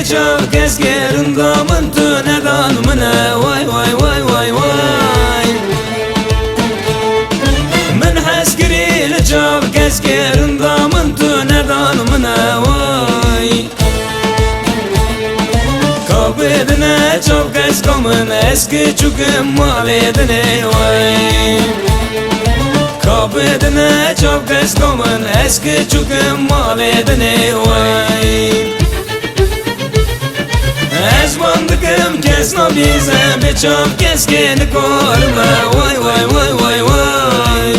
Çok gezgerin damın tünedan mına vay vay vay vay vay Min heskiri çok gezgerin damın tünedan mına vay Kabedine çok gezkomın eski çüküm maledine vay Kabedine çok gezkomın eski çüküm maledine vay Ezmandıkım kesna bize beçam keskeni korma Vay vay vay vay vay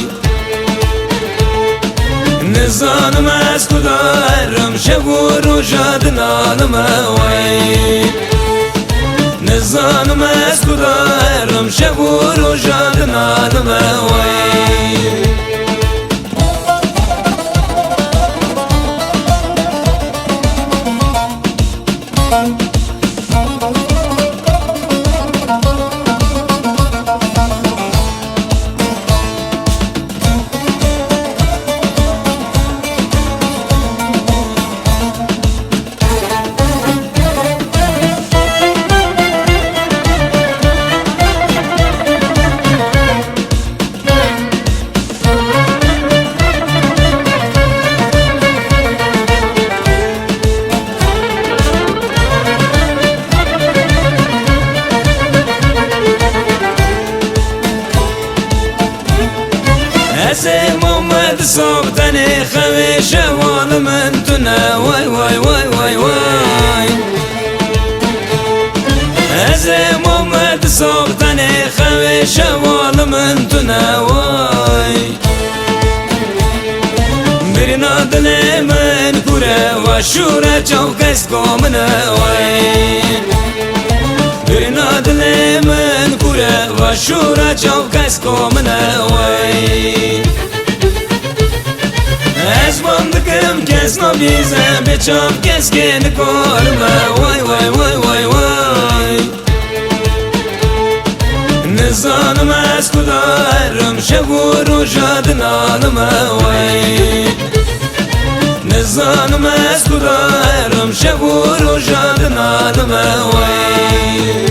Nizanım ez kudarım şevuru jadınanıma vay Nizanım ez kudarım şevuru jadınanıma vay Eze Muhammed Sabdani Khawi Shawal min tuna Vay vay vay vay vay Eze Muhammed Sabdani Khawi Shawal min tuna Vay Birina dile min kure Wa shura çavk eskomina Vay Birina dile min kure Wa shura çavk eskomina Vay Ezmandıkım kesna bize beçam keskeni korma Vay vay vay vay vay Nizanım ez kudarım şevuru jadınanıma vay Nizanım ez kudarım şevuru jadınanıma vay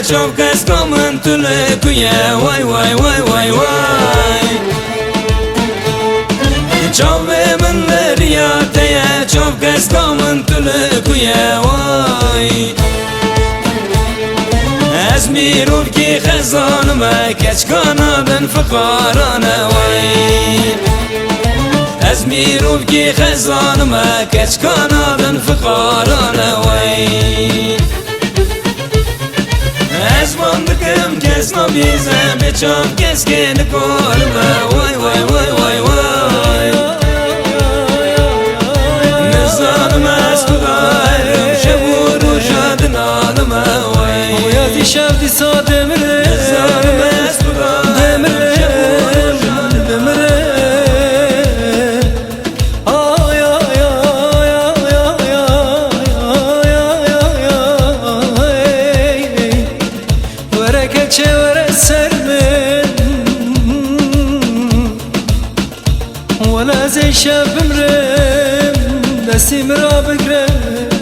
Çok eskomın tülü kuye Vay vay vay vay vay Çavvemin riyateye Çok eskomın tülü kuye Vay Ez mirur ki khezanıma Keç kanadın fıkarana Vay Ez mirur ki khezanıma Keç kanadın fıkarana Vay Ezmandıkım kesna bize beçam keskeni korma Vay vay vay vay vay Nizanım ez kudarım şevuru jadınanıma Vay Uyati şevdi sa demire Nizanım ez kudarım şevuru jadınanıma همیشه بمرم نسیم را بگرم